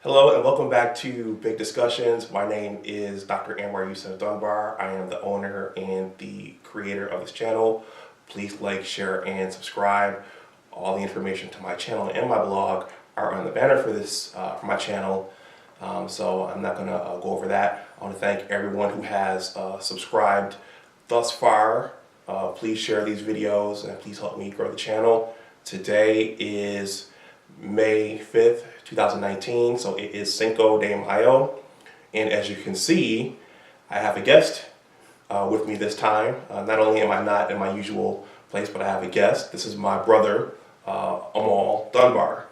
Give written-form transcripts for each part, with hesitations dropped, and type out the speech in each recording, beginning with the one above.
Hello and welcome back to Big Discussions. My name is Dr. Amahl Dunbar. I am the owner and the creator of this channel. Please like, share, and subscribe. All the information to my channel and my blog are on the banner for this for my channel. So I'm not going to go over that. I want to thank everyone who has subscribed thus far. Please share these videos and please help me grow the channel. Today is May 5th, 2019, so it is Cinco de Mayo, and as you can see, I have a guest with me this time. Not only am I not in my usual place, but I have a guest. This is my brother, Amahl Dunbar.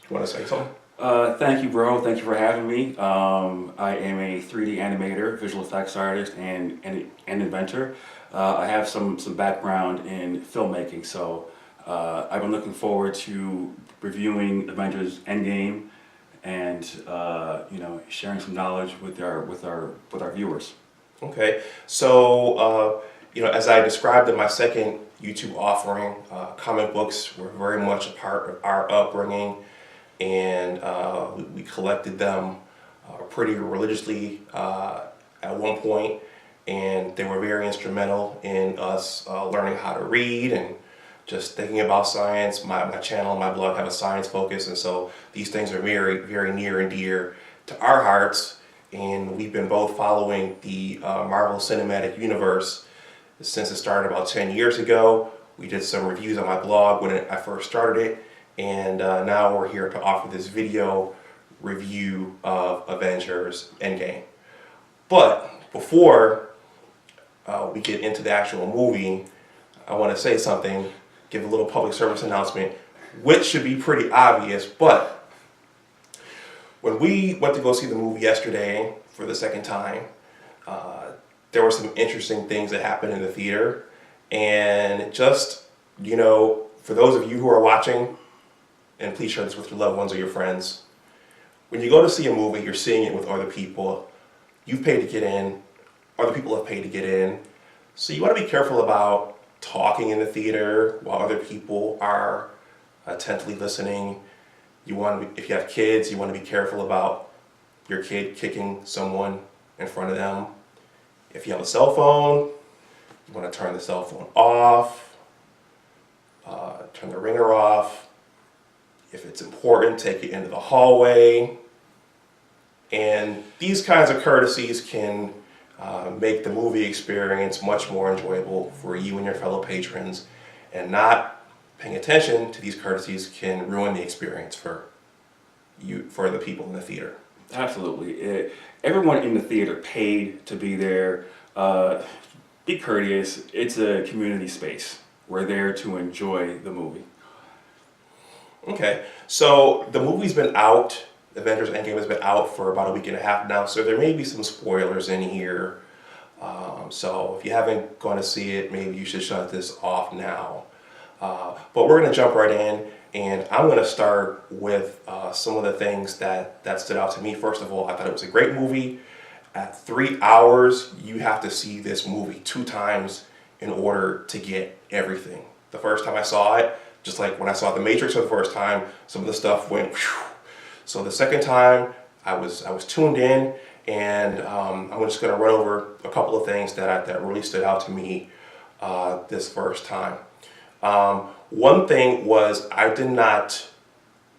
You want to say something? Thank you, bro. Thank you for having me. I am a 3D animator, visual effects artist, and inventor. I have some background in filmmaking, so I've been looking forward to reviewing Avengers Endgame and sharing some knowledge with our viewers. Okay, so as I described in my second YouTube offering, comic books were very much a part of our upbringing, and we collected them pretty religiously at one point, and they were very instrumental in us learning how to read and just thinking about science. My channel and my blog have a science focus, and so these things are very, very near and dear to our hearts. And we've been both following the Marvel Cinematic Universe since it started about 10 years ago. We did some reviews on my blog when I first started it, and now we're here to offer this video review of Avengers Endgame. But before we get into the actual movie, I want to say something, give a little public service announcement, which should be pretty obvious, but when we went to go see the movie yesterday for the second time, there were some interesting things that happened in the theater. And just, for those of you who are watching, and please share this with your loved ones or your friends, when you go to see a movie, you're seeing it with other people. You've paid to get in, other people have paid to get in. So you want to be careful about talking in the theater while other people are attentively listening. You want to, if you have kids, you want to be careful about your kid kicking someone in front of them. If you have a cell phone, you want to turn the cell phone off, turn the ringer off. If it's important, take it into the hallway. And these kinds of courtesies can make the movie experience much more enjoyable for you and your fellow patrons, and not paying attention to these courtesies can ruin the experience for the people in the theater. Absolutely. Everyone in the theater paid to be there. Be courteous. It's a community space. We're there to enjoy the movie. Okay, so the movie's been out. Avengers Endgame has been out for about a week and a half now, so there may be some spoilers in here. So if you haven't gone to see it, maybe you should shut this off now. But we're going to jump right in, and I'm going to start with some of the things that stood out to me. First of all, I thought it was a great movie. At 3 hours, you have to see this movie 2 times in order to get everything. The first time I saw it, just like when I saw The Matrix for the first time, some of the stuff went whew. So the second time, I was tuned in, and I'm just going to run over a couple of things that really stood out to me this first time. One thing was, I did not,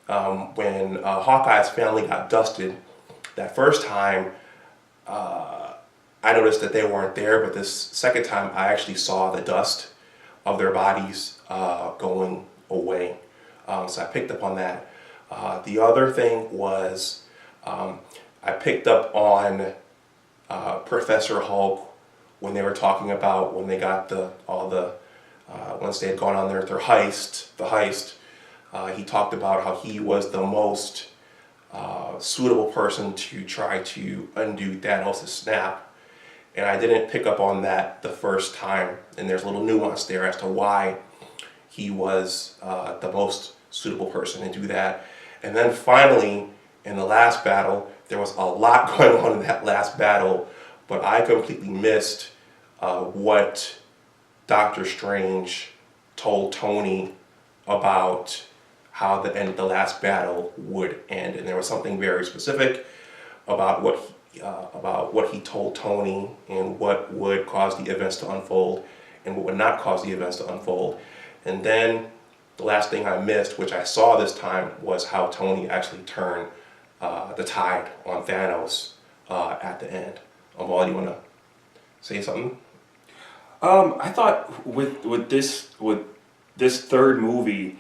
when Hawkeye's family got dusted that first time, I noticed that they weren't there, but this second time I actually saw the dust of their bodies going away. So I picked up on that. The other thing was, I picked up on Professor Hulk when they were talking about when they got once they had gone on their heist. He talked about how he was the most suitable person to try to undo Thanos' snap. And I didn't pick up on that the first time, and there's a little nuance there as to why he was the most suitable person to do that. And then finally, in the last battle, there was a lot going on in that last battle, but I completely missed what Doctor Strange told Tony about how the last battle would end, and there was something very specific about what he told Tony and what would cause the events to unfold and what would not cause the events to unfold. And then the last thing I missed, which I saw this time, was how Tony actually turned the tide on Thanos at the end. Amahl, you want to say something? I thought with this third movie,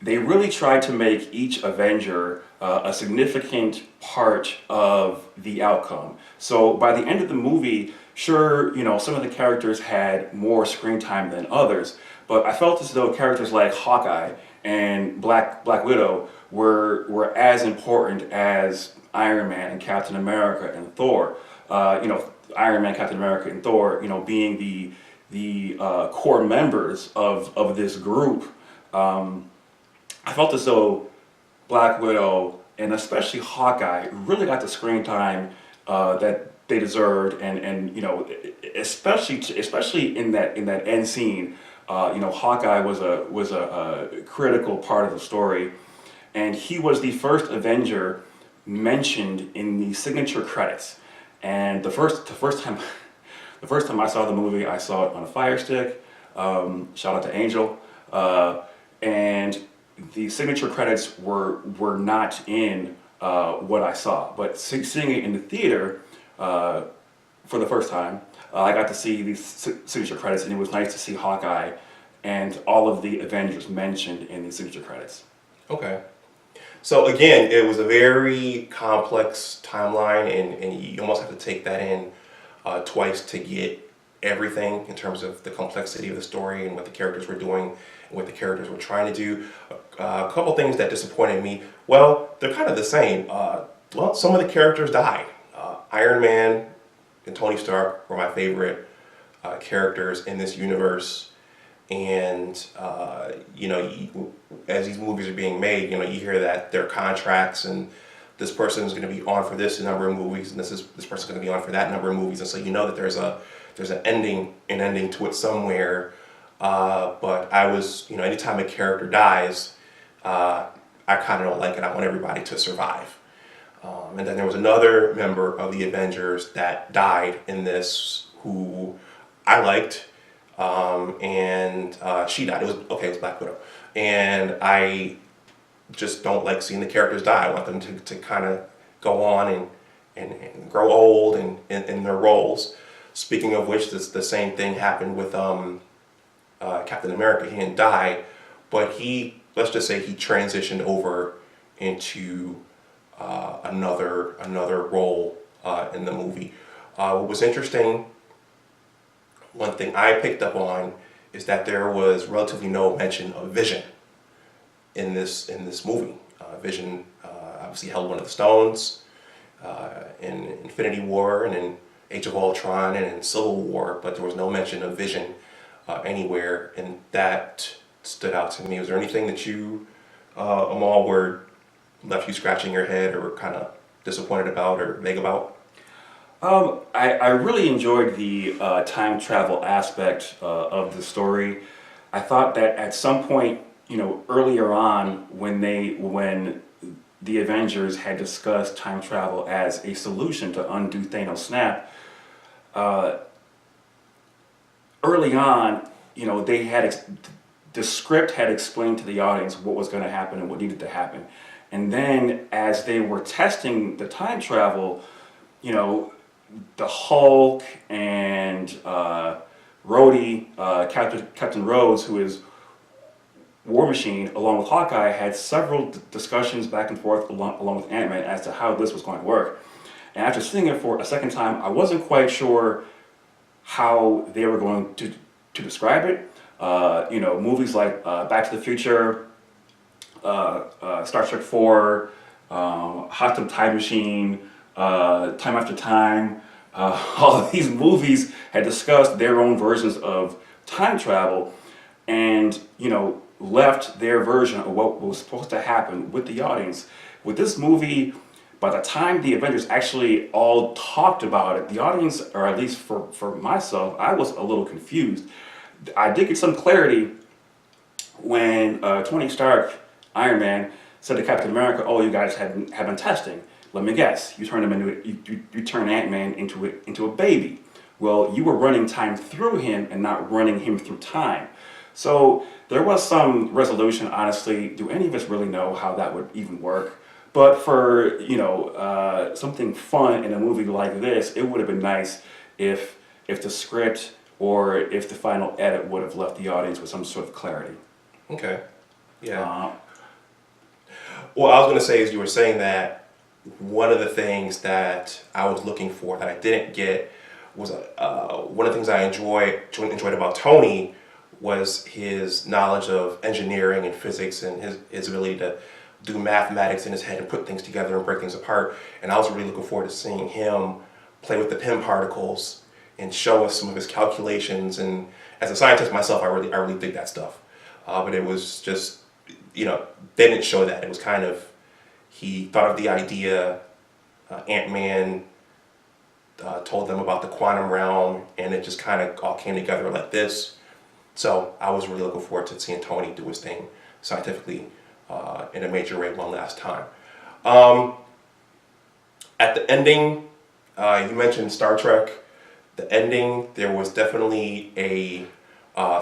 they really tried to make each Avenger a significant part of the outcome. So by the end of the movie, sure, you know, some of the characters had more screen time than others, but I felt as though characters like Hawkeye and Black Widow were as important as Iron Man and Captain America and Thor. You know, Iron Man, Captain America, and Thor, you know, being the core members of this group. I felt as though Black Widow and especially Hawkeye really got the screen time that they deserved, and you know, especially in that end scene, you know, Hawkeye was a critical part of the story, and he was the first Avenger mentioned in the signature credits. And the first time I saw the movie, I saw it on a Fire Stick. Shout out to Angel, and the signature credits were not in what I saw, but seeing it in the theater for the first time, I got to see these signature credits, and it was nice to see Hawkeye and all of the Avengers mentioned in the signature credits. Okay. So again, it was a very complex timeline, and you almost have to take that in twice to get everything in terms of the complexity of the story and what the characters were doing and what the characters were trying to do. A couple things that disappointed me. Well, they're kind of the same. Well, some of the characters died. Iron Man and Tony Stark were my favorite characters in this universe. And you know, as these movies are being made, you know, you hear that their contracts and this person is going to be on for this number of movies, and this person's going to be on for that number of movies, and so you know that there's an ending to it somewhere. But I was, you know, anytime a character dies, I kind of don't like it. I want everybody to survive. And then there was another member of the Avengers that died in this who I liked. And she died. It was Black Widow. And I just don't like seeing the characters die. I want them to kind of go on and grow old in their roles. Speaking of which, the same thing happened with Captain America. He didn't die, but let's just say he transitioned over into another role in the movie. What was interesting, one thing I picked up on, is that there was relatively no mention of Vision in this movie. Vision obviously held one of the stones in Infinity War and in Age of Ultron and in Civil War, but there was no mention of Vision anywhere, and that stood out to me. Was there anything that you, Amahl, left you scratching your head or kind of disappointed about or vague about? I really enjoyed the time travel aspect of the story. I thought that at some point, you know, earlier on when the Avengers had discussed time travel as a solution to undo Thanos' snap, early on, you know, the script had explained to the audience what was going to happen and what needed to happen. And then as they were testing the time travel, you know, the Hulk and Rhodey, Captain Rhodes, who is War Machine, along with Hawkeye, had several discussions back and forth along with Ant-Man as to how this was going to work. And after seeing it for a second time, I wasn't quite sure how they were going to describe it. You know, movies like Back to the Future, Star Trek 4, Hot Tub Time Machine, Time After Time, all of these movies had discussed their own versions of time travel and, you know, left their version of what was supposed to happen with the audience. With this movie, by the time the Avengers actually all talked about it, the audience, or at least for myself, I was a little confused. I did get some clarity when Tony Stark, Iron Man, said to Captain America, "Oh, you guys have been testing. Let me guess. You turned him you turned Ant-Man into a baby. Well, you were running time through him and not running him through time." So there was some resolution. Honestly, do any of us really know how that would even work? But for something fun in a movie like this, it would have been nice if the script or if the final edit would have left the audience with some sort of clarity. Okay. Yeah. Uh, Well, I was going to say, as you were saying that, one of the things that I was looking for that I didn't get was one of the things I enjoyed about Tony was his knowledge of engineering and physics and his ability to do mathematics in his head and put things together and break things apart. And I was really looking forward to seeing him play with the Pym particles and show us some of his calculations. And as a scientist myself, I really dig that stuff. But it was just, they didn't show that. It was kind of, he thought of the idea, Ant-Man told them about the quantum realm, and it just kind of all came together like this. So I was really looking forward to seeing Tony do his thing scientifically in a major way one last time. At the ending, you mentioned Star Trek. The ending, there was definitely a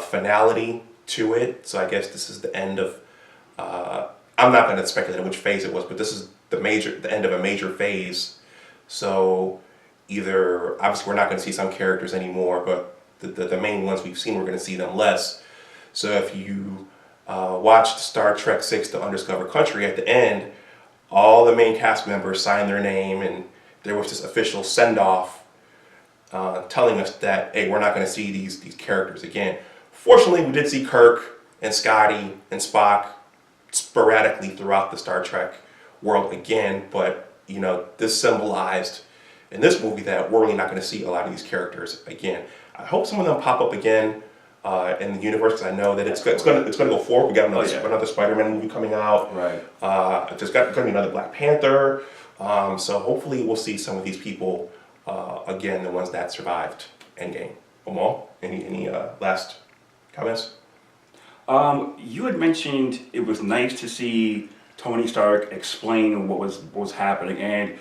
finality to it. So I guess this is the end of, I'm not going to speculate on which phase it was, but this is the end of a major phase. So either, obviously we're not going to see some characters anymore, but the main ones we've seen, we're going to see them less. So if you watched Star Trek VI, The Undiscovered Country, at the end, all the main cast members signed their name, and there was this official send-off telling us that, hey, we're not going to see these characters again. Fortunately, we did see Kirk and Scotty and Spock sporadically throughout the Star Trek world again, but this symbolized in this movie that we're really not going to see a lot of these characters again. I hope some of them pop up again in the universe, because I know that it's going to go forward. We got another Spider-Man movie coming out. right. There's going to be another Black Panther. So hopefully we'll see some of these people again, the ones that survived Endgame. Amahl, any last comments? You had mentioned it was nice to see Tony Stark explain what was happening, and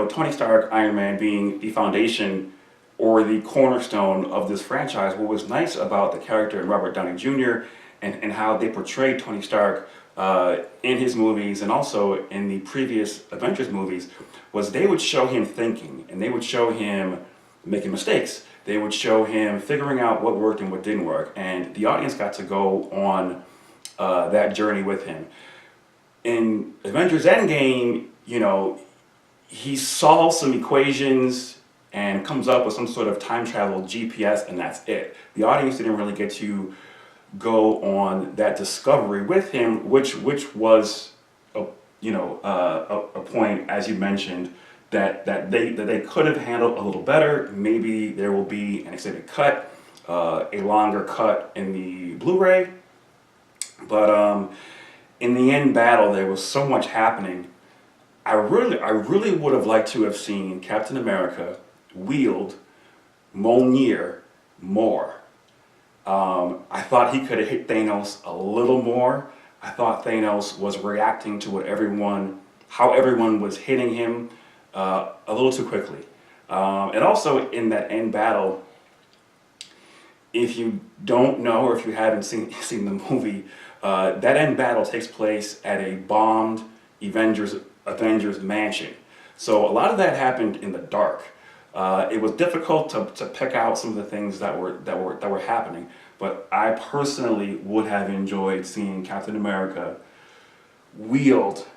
Tony Stark, Iron Man, being the foundation or the cornerstone of this franchise. What was nice about the character in Robert Downey Jr. and how they portrayed Tony Stark in his movies and also in the previous Avengers movies was they would show him thinking, and they would show him making mistakes. They would show him figuring out what worked and what didn't work, and the audience got to go on that journey with him. In Avengers Endgame, he solves some equations and comes up with some sort of time travel GPS, and that's it. The audience didn't really get to go on that discovery with him, which was a point, as you mentioned, that they could have handled a little better. Maybe there will be an extended cut, a longer cut in the Blu-ray, but in the end battle, there was so much happening. I really would have liked to have seen Captain America wield Mjolnir more. I thought he could have hit Thanos a little more. I thought Thanos was reacting to how everyone was hitting him a little too quickly. And also in that end battle, if you don't know or if you haven't seen the movie, that end battle takes place at a bombed Avengers mansion. So a lot of that happened in the dark. It was difficult to pick out some of the things that were happening, but I personally would have enjoyed seeing Captain America wield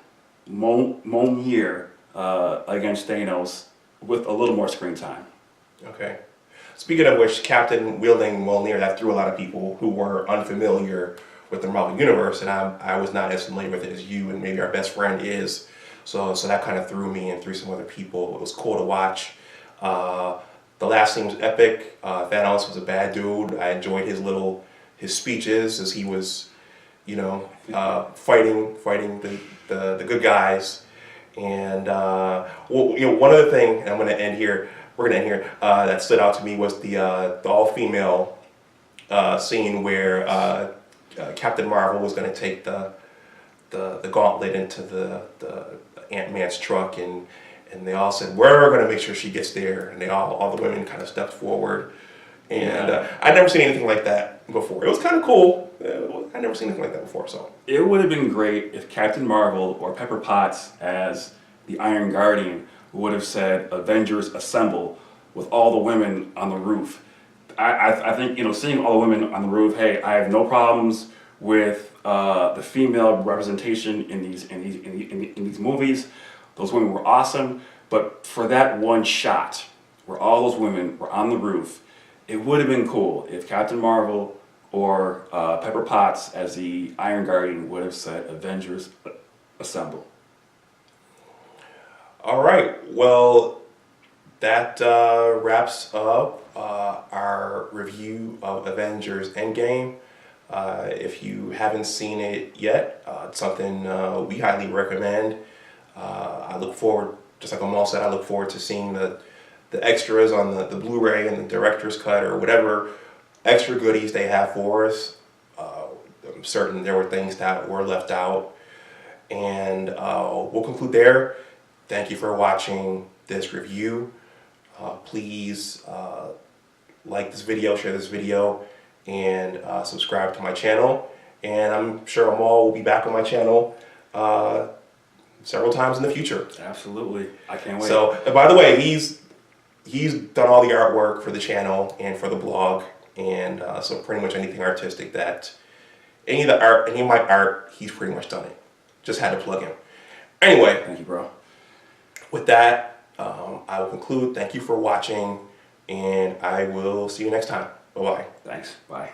Mjolnir against Thanos with a little more screen time. Okay. Speaking of which, Captain wielding Mjolnir, that threw a lot of people who were unfamiliar with the Marvel Universe, and I was not as familiar with it as you and maybe our best friend is. So that kind of threw me and threw some other people. It was cool to watch. The last scene was epic. Thanos was a bad dude. I enjoyed his speeches as he was, fighting the good guys. And one other thing, and I'm going to end here. We're going to end here. That stood out to me was the all-female scene where Captain Marvel was going to take the gauntlet into the Ant-Man's truck, and they all said, we're going to make sure she gets there, and all the women kind of stepped forward, and I'd never seen anything like that before. It was kind of cool. I'd never seen anything like that before, so. It would have been great if Captain Marvel or Pepper Potts as the Iron Guardian would have said, "Avengers Assemble," with all the women on the roof. I think, you know, seeing all the women on the roof, hey, I have no problems with the female representation in these movies. Those women were awesome, but for that one shot where all those women were on the roof, it would have been cool if Captain Marvel or Pepper Potts as the Iron Guardian would have said, "Avengers Assemble." All right, well, that wraps up our review of Avengers Endgame. If you haven't seen it yet, it's something we highly recommend. I look forward, just like Amahl said, I look forward to seeing the extras on the Blu-ray and the director's cut or whatever extra goodies they have for us. I'm certain there were things that were left out. And we'll conclude there. Thank you for watching this review. Please like this video, share this video, and subscribe to my channel. And I'm sure Amahl will be back on my channel several times in the future. Absolutely, I can't wait. So, and by the way, he's done all the artwork for the channel and for the blog, and so pretty much anything artistic that any of my art, he's pretty much done it. Just had to plug him. Anyway, Thank you, bro. with that, I will conclude. Thank you for watching, and I will see you next time. Bye-bye. Thanks. Bye.